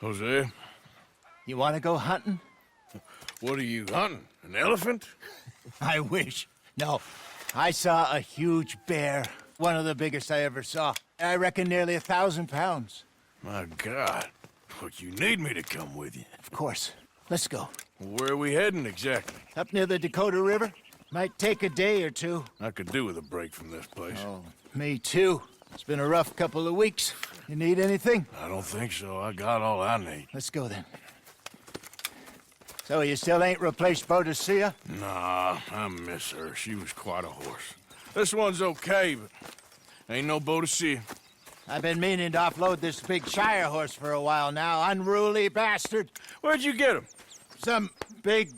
Jose, You want to go hunting? what are you hunting? An elephant? I wish. No, I saw a huge bear. One of the biggest I ever saw. I reckon nearly 1,000 pounds. My God. But you need me to come with you. Of course. Let's go. Where are we heading exactly? Up near the Dakota River? Might take a day or two. I could do with a break from this place. Oh, me too. It's been a rough couple of weeks. You need anything? I don't think so. I got all I need. Let's go then. So you still ain't replaced Boadicea? Nah, I miss her. She was quite a horse. This one's okay, but ain't no Boadicea. I've been meaning to offload this big Shire horse for a while now. Unruly bastard. Where'd you get him? Some big,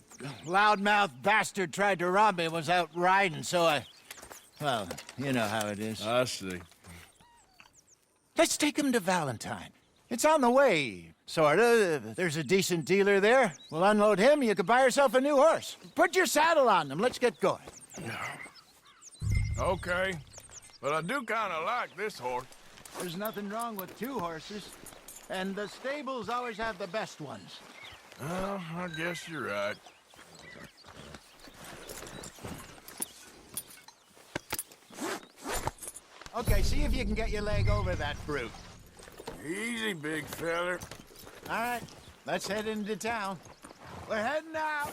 loudmouth bastard tried to rob me and was out riding, so I... Well, you know how it is. I see. Let's take him to Valentine. It's on the way, sorta. There's a decent dealer there. We'll unload him, you can buy yourself a new horse. Put your saddle on him, let's get going. Okay, but I do kind of like this horse. There's nothing wrong with two horses, and the stables always have the best ones. Well, I guess you're right. Okay, see if you can get your leg over that brute. Easy, big feller. All right, let's head into town. We're heading out.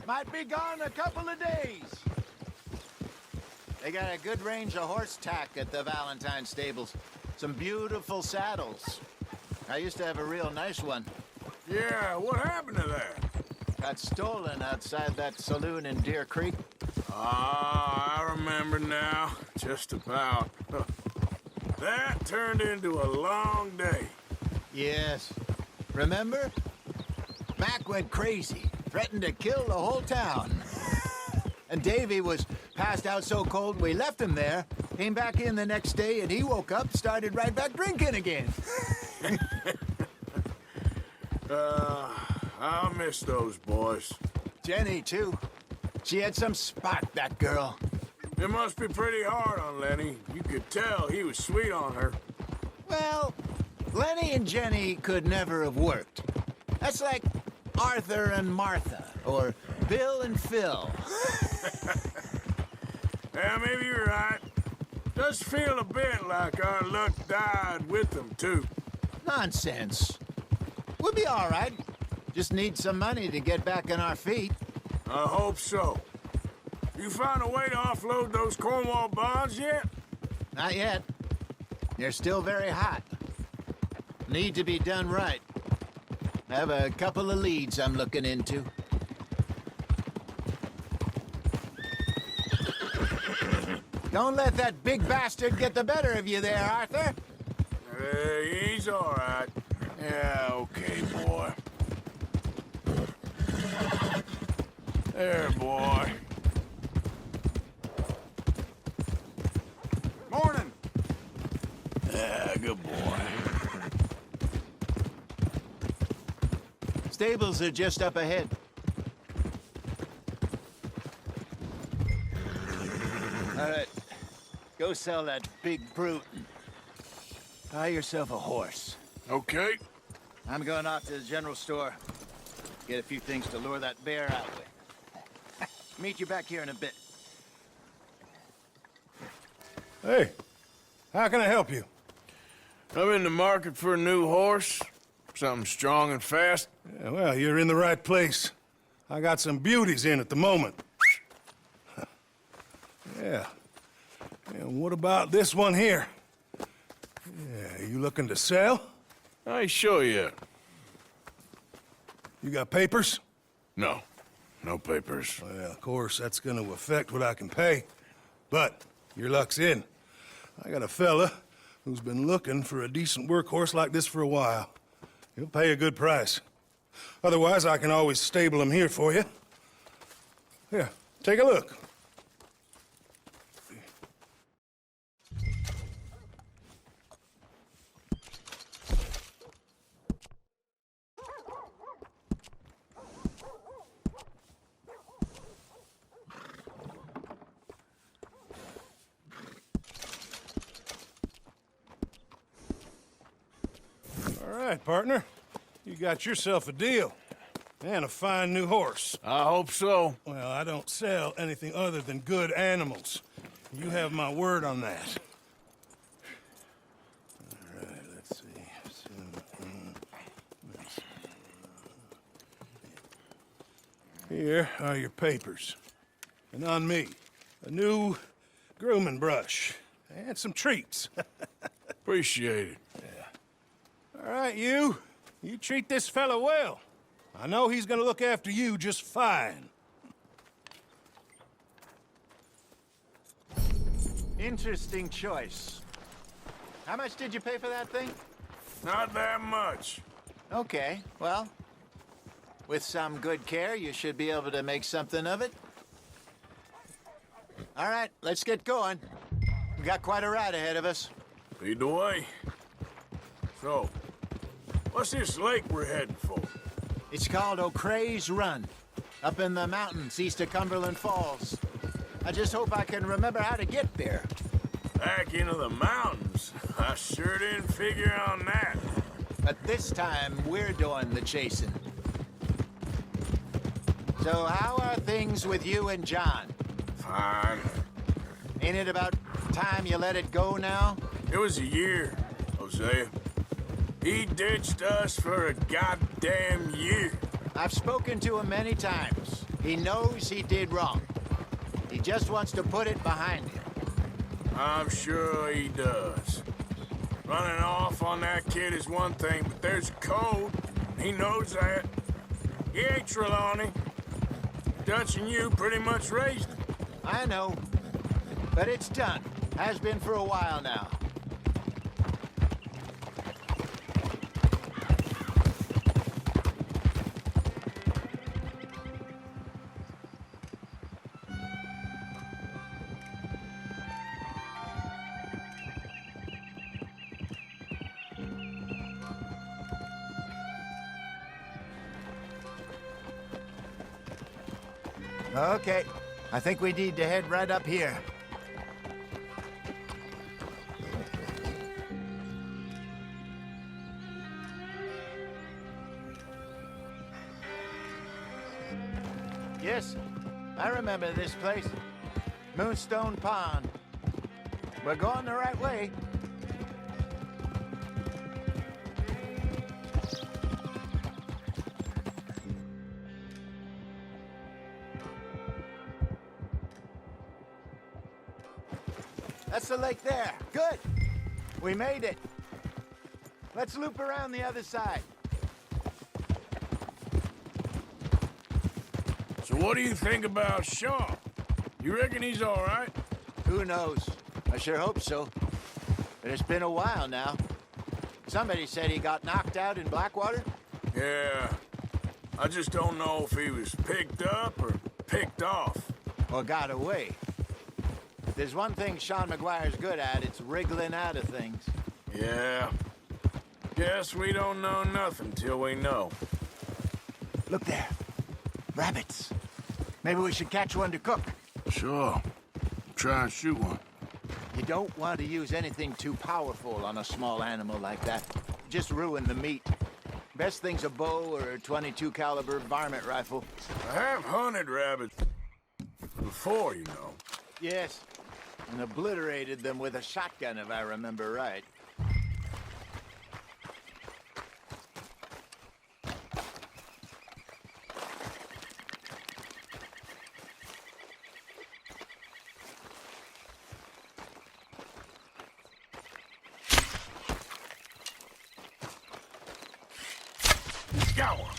Might be gone a couple of days. They got a good range of horse tack at the Valentine stables. Some beautiful saddles. I used to have a real nice one. Yeah, what happened to that? Got stolen outside that saloon in Deer Creek. Ah, I remember now. Just about. That turned into a long day. Yes. Remember? Mac went crazy, threatened to kill the whole town. And Davy was passed out so cold we left him there, came back in the next day, and he woke up, started right back drinking again. I'll miss those boys. Jenny, too. She had some spark, that girl. It must be pretty hard on Lenny. You could tell he was sweet on her. Well, Lenny and Jenny could never have worked. That's like Arthur and Martha, or Bill and Phil. Yeah, maybe you're right. Does feel a bit like our luck died with them, too. Nonsense. We'll be all right. Just need some money to get back on our feet. I hope so. You found a way to offload those Cornwall bonds yet? Not yet. They're still very hot. Need to be done right. I have a couple of leads I'm looking into. Don't let that big bastard get the better of you there, Arthur. He's all right. Yeah, okay, boy. There, boy. Morning. Yeah, good boy. Stables are just up ahead. All right. Go sell that big brute. Buy yourself a horse. Okay. I'm going off to the general store. Get a few things to lure that bear out with. Meet you back here in a bit. Hey, how can I help you? I'm in the market for a new horse. Something strong and fast. Yeah, well, you're in the right place. I got some beauties in at the moment. Yeah. And what about this one here? Yeah, you looking to sell? I ain't sure yet. You got papers? No. No papers. Well, of course, that's gonna affect what I can pay. But your luck's in. I got a fella who's been looking for a decent workhorse like this for a while. He'll pay a good price. Otherwise, I can always stable him here for you. Here, take a look. All right, partner. You got yourself a deal. And a fine new horse. I hope so. Well, I don't sell anything other than good animals. You have my word on that. All right, let's see. Here are your papers. And on me, a new grooming brush. And some treats. Appreciate it. All right, you treat this fella well. I know he's gonna look after you just fine. Interesting choice. How much did you pay for that thing? Not that much. Okay, well, with some good care, you should be able to make something of it. All right, let's get going. We got quite a ride ahead of us. Lead the way. So, what's this lake we're heading for? It's called O'Creagh's Run, up in the mountains east of Cumberland Falls. I just hope I can remember how to get there. Back into the mountains? I sure didn't figure on that. But this time, we're doing the chasing. So how are things with you and John? Fine. Ain't it about time you let it go now? It was a year, Hosea. He ditched us for a goddamn year. I've spoken to him many times. He knows he did wrong. He just wants to put it behind him. I'm sure he does. Running off on that kid is one thing, but there's a code. He knows that. He ain't Trelawney. Dutch and you pretty much raised him. I know. But it's done. Has been for a while now. Okay, I think we need to head right up here. Yes, I remember this place. Moonstone Pond. We're going the right way. That's the lake there. Good. We made it. Let's loop around the other side. So what do you think about Shaw? You reckon he's all right? Who knows? I sure hope so. But it's been a while now. Somebody said he got knocked out in Blackwater. Yeah. I just don't know if he was picked up or picked off. Or got away. If there's one thing Sean McGuire's good at, it's wriggling out of things. Yeah. Guess we don't know nothing till we know. Look there. Rabbits. Maybe we should catch one to cook. Sure. Try and shoot one. You don't want to use anything too powerful on a small animal like that. Just ruin the meat. Best thing's a bow or a .22 caliber varmint rifle. I have hunted rabbits before, you know. Yes, and obliterated them with a shotgun, if I remember right. Got one.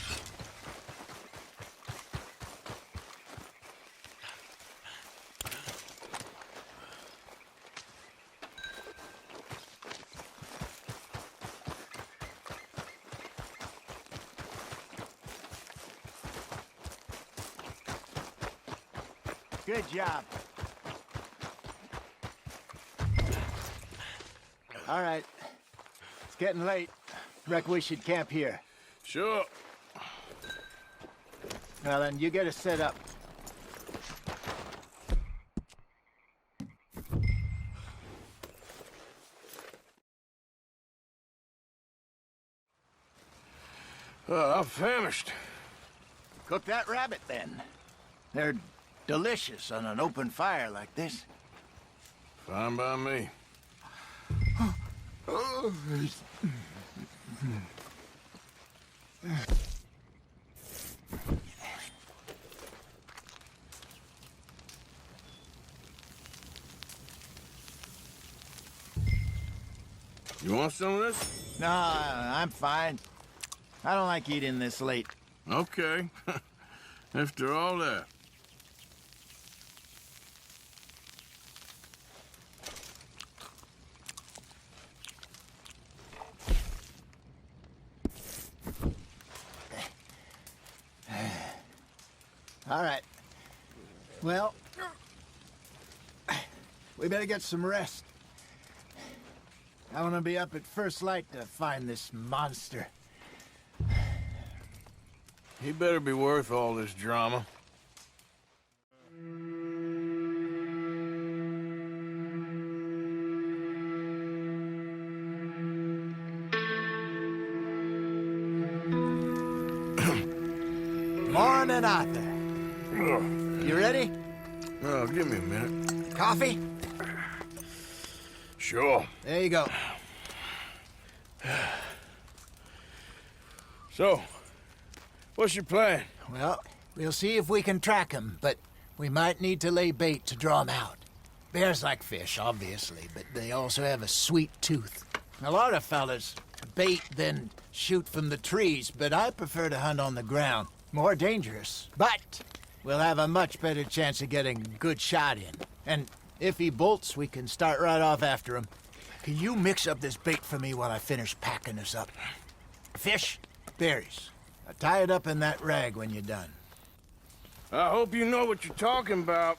Good job. All right. It's getting late. Reckon we should camp here. Sure. Well, then, you get us set up. I'm famished. Cook that rabbit, then. They're delicious on an open fire like this. Fine by me. You want some of this? No, I'm fine. I don't like eating this late. Okay. After all that. All right. Well, we better get some rest. I want to be up at first light to find this monster. He better be worth all this drama. Morning, Arthur. You ready? Oh, give me a minute. Coffee? Sure. There you go. So, what's your plan? Well, we'll see if we can track him, but we might need to lay bait to draw him out. Bears like fish, obviously, but they also have a sweet tooth. A lot of fellas bait, then shoot from the trees, but I prefer to hunt on the ground. More dangerous, but we'll have a much better chance of getting a good shot in. And if he bolts, we can start right off after him. Can you mix up this bait for me while I finish packing this up? Fish, berries. Now tie it up in that rag when you're done. I hope you know what you're talking about.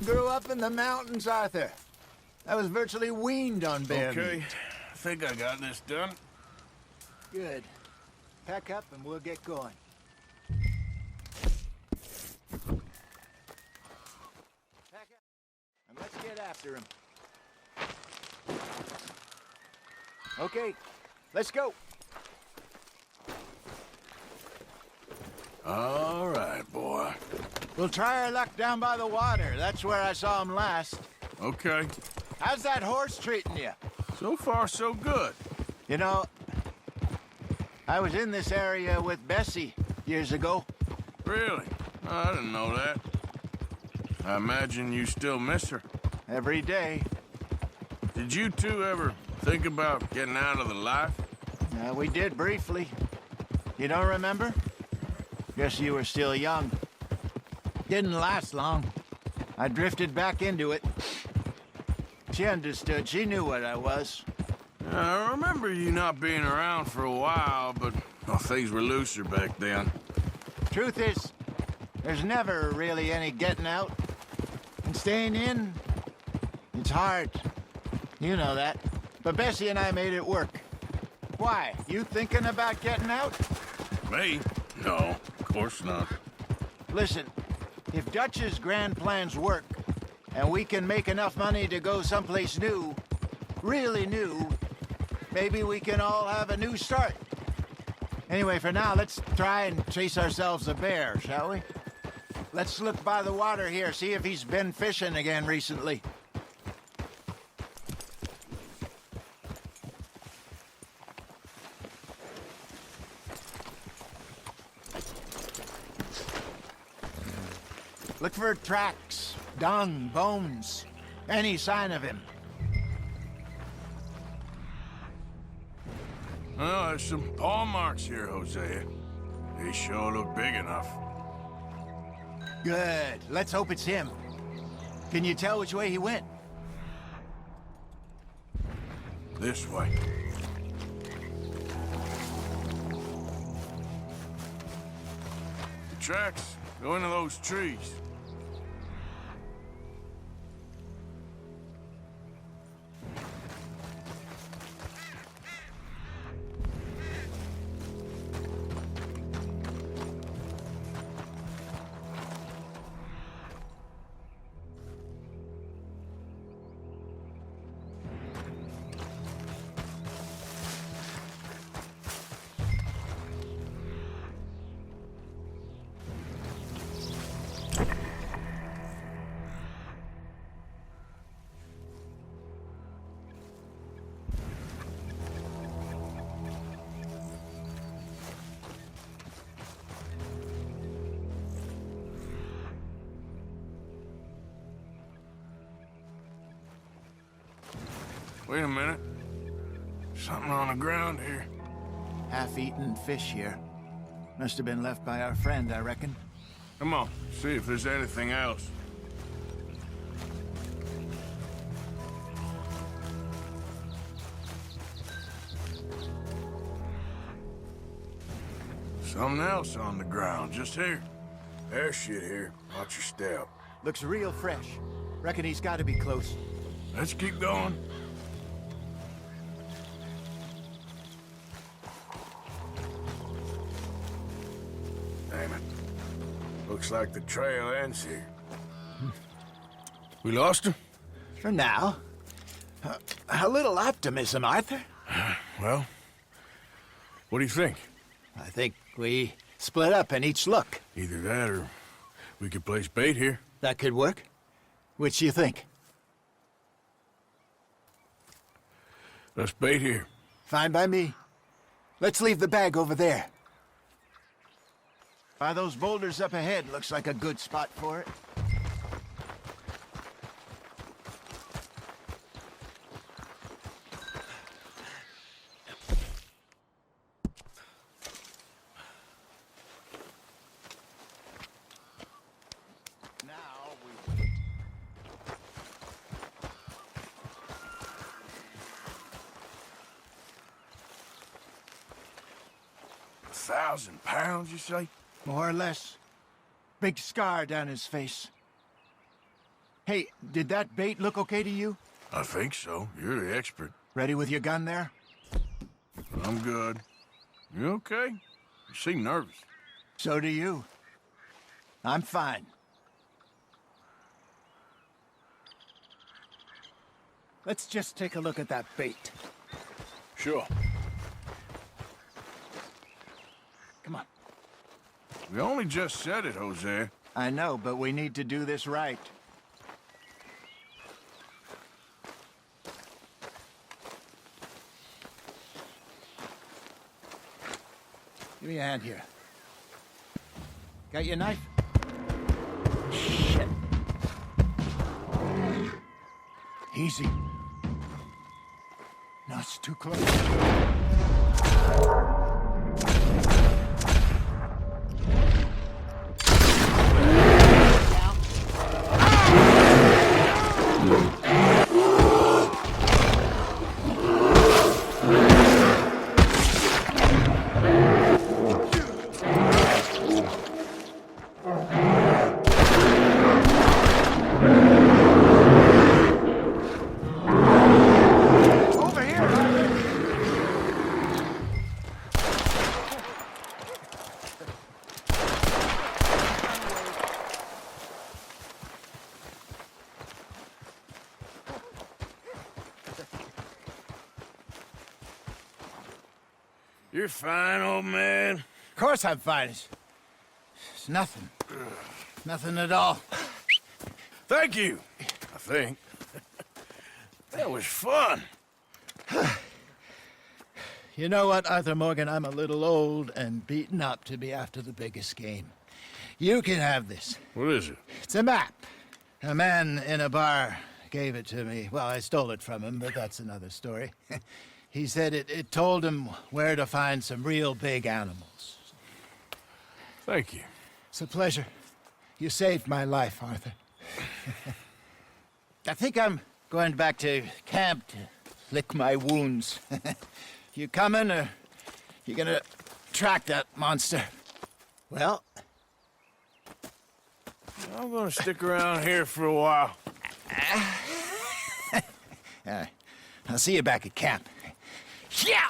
Grew up in the mountains, Arthur. I was virtually weaned on bear Okay, meat. I think I got this done. Good. Pack up and we'll get going. Pack up and let's get after him. Okay, let's go. All right, boy. We'll try our luck down by the water. That's where I saw him last. Okay. How's that horse treating you? So far, so good. You know, I was in this area with Bessie years ago. Really? I didn't know that. I imagine you still miss her. Every day. Did you two ever think about getting out of the life? We did briefly. You don't remember? Guess you were still young. Didn't last long. I drifted back into it. She understood. She knew what I was. I remember you not being around for a while, but well, things were looser back then. Truth is, there's never really any getting out. And staying in, it's hard. You know that. But Bessie and I made it work. Why? You thinking about getting out? Me? No, of course not. Listen, if Dutch's grand plans work, and we can make enough money to go someplace new, really new, maybe we can all have a new start. Anyway, for now, let's try and chase ourselves a bear, shall we? Let's look by the water here, see if he's been fishing again recently. Look for tracks, dung, bones, any sign of him. Well, there's some paw marks here, Hosea. They sure look big enough. Good. Let's hope it's him. Can you tell which way he went? This way. The tracks go into those trees. Wait a minute. Something on the ground here. Half-eaten fish here. Must have been left by our friend, I reckon. Come on, see if there's anything else. Something else on the ground, just here. There's shit here. Watch your step. Looks real fresh. Reckon he's got to be close. Let's keep going. Damn it. Looks like the trail ends here. We lost him? For now. A little optimism, Arthur. Well, what do you think? I think we split up and each look. Either that or we could place bait here. That could work. Which you think? Let's bait here. Fine by me. Let's leave the bag over there. By those boulders up ahead, looks like a good spot for it. Now 1,000 pounds, you say? more or less. Big scar down his face. Hey, did that bait look okay to you? I think so. You're the expert. Ready with your gun there? I'm good. You okay? You seem nervous. So do you. I'm fine. Let's just take a look at that bait. Sure. Come on. We only just said it, Jose. I know, but we need to do this right. Give me a hand here. Got your knife? Shit. Easy. No, it's too close. You're fine, old man. Of course I'm fine. It's nothing. Nothing at all. Thank you, I think. That was fun. You know what, Arthur Morgan? I'm a little old and beaten up to be after the biggest game. You can have this. What is it? It's a map. A man in a bar gave it to me. Well, I stole it from him, but that's another story. He said it told him where to find some real big animals. Thank you. It's a pleasure. You saved my life, Arthur. I think I'm going back to camp to lick my wounds. You coming, or you gonna track that monster? Well, I'm gonna stick around here for a while. I'll see you back at camp. Yeah!